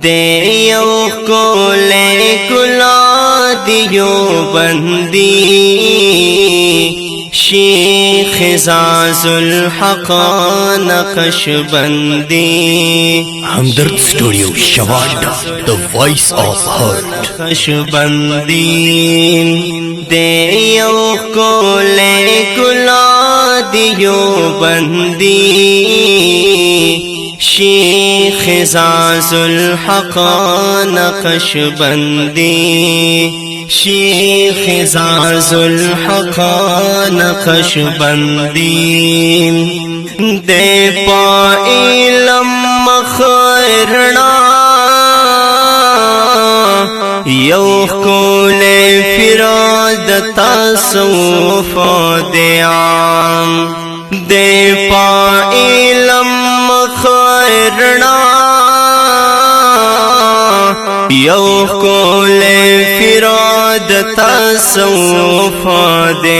दे यौ कोले गुला दियो बंदी शेख जाजुल हक नक्शबंदी हमदर्द स्टूडियो शवाडा the voice of heart Naqshbandi दे यौ कोले गुला दियो बंदी शेख जाजुल हक नक्शबंदी शेख जाजुल हक नक्शबंदी दे पाइलम मखरना यौ कोले फिराद तसव्वुफ दयाम दे पाइलम मखरना यौ कोले फिराद तसव्वुफ दे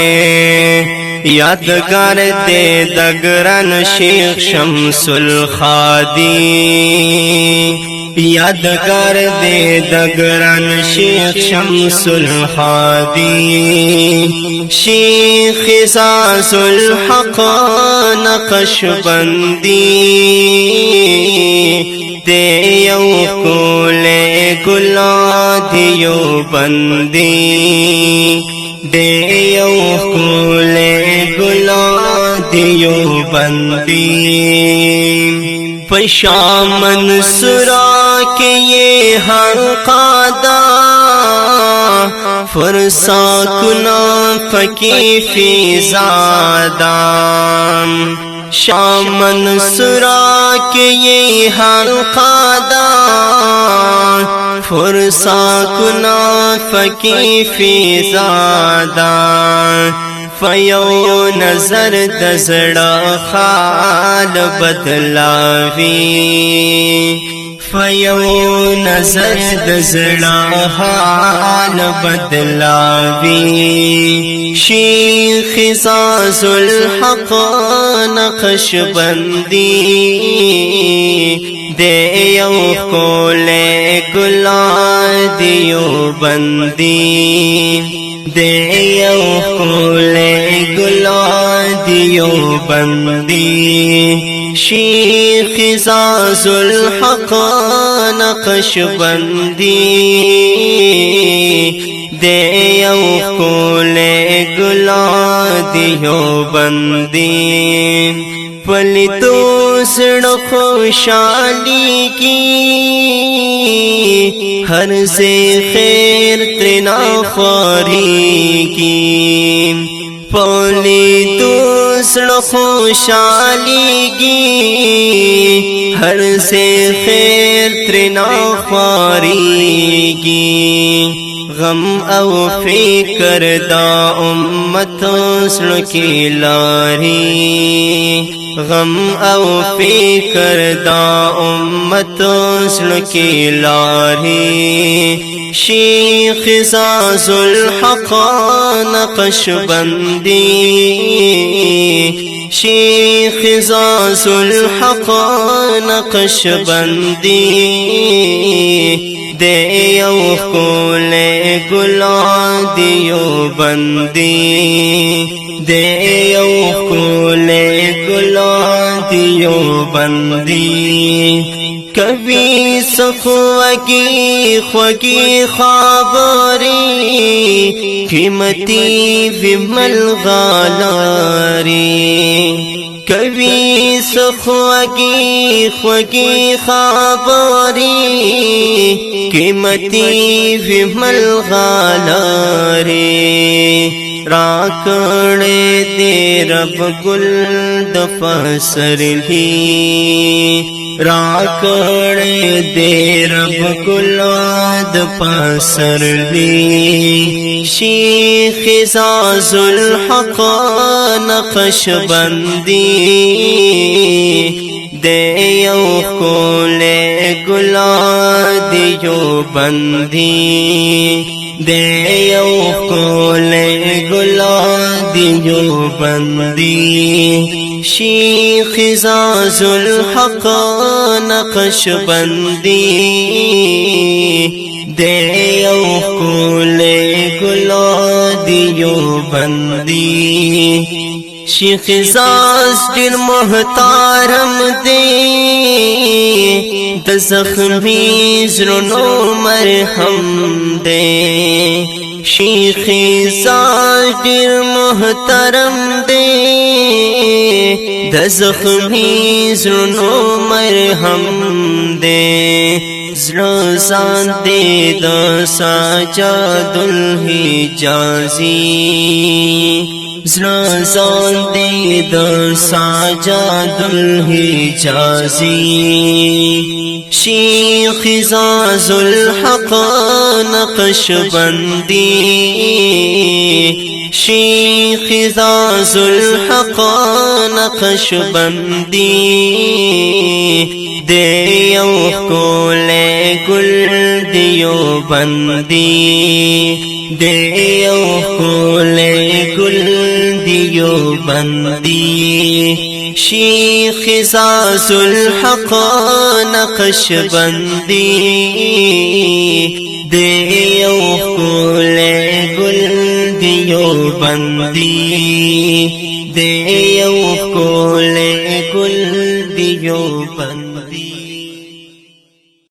यादगार दे दगरन शेख शमसुल खादी यादगार दे दगरन शेख शमसुल खादी शेख जाजुल हक नक्शबंदी दे यौ कोले गुला दियो बंदी दे यौ कोले गुला दियो बंदी पशामन सुरा के ये हक़ादा फरसा कुना फकी फिजादा शामन सुरा के ये हक़ादा फरसा कुना फकी फिजादा फयो नजर दजड़ा खाल बदलावी फयो नजर दजड़ा हाल बदलावी शेख जाजुल हक नक्शबंदी दे यौ कोले गुला दियो बंदी दे यौ कोले गुला दियो बंदी शेख जाजुल हक नक्शबंदी दे यौ कोले गुला दियो बंदी पलितो सड़ खुशाली की हर से खैर त्रिना ख्वारी की पलितो सड़ खुशाली की हर से खैर त्रिना ख्वारी की गम औ फिकर दा उम्मतों की लारी गम औ फिकर दा उम्मतों की लारी शेख जाजुल हक नक्शबंदी शेख जाजुल हक नक्शबंदी दे यौ कोले गुला दियो बंदी दे यौ कोले गुला दियो बंदी कभी सखवगी ख्वगी ख्वाबरी कीमती विमल गालारी कभी सखवगी ख्वगी ख्वाबरी कीमती विमल गालारी राकड़े दे रब गुल दफसरली राकड़े दे रब गुलाद पसरली शेख जाजुल हक नक्शबंदी दे यौ कोले गुला दियो बंदी दे यौ कोले गुला दियो बंदी शेख ज़ाज़ुल हक़ नक्शबंदी दे कुले गुला दियो बंदी शेख ज़ाज़ दिल मोहतारम दे द ज़ख्मी ज़ुनो मरहम दे शेख ज़ाज़ दिल मोहतारम दे द ज़ख्मी ज़ुनो मरहम दे ज़्रोज़ान दे द साजादुल हिजाज़ी ज़्रोज़ान दे द साजादुल हिजाज़ी शेख ज़ाज़ुल हक़ नक्शबंदी शेख ज़ाज़ुल हक़ नक्शबंदी दे कुले गुल दियो बंदी दे कुले गुल दियो बंदी शेख ज़ाज़ुल हक़ नक्शबंदी दे कुले गुल दियो बंदी दे कुले गुल दियो बंदी।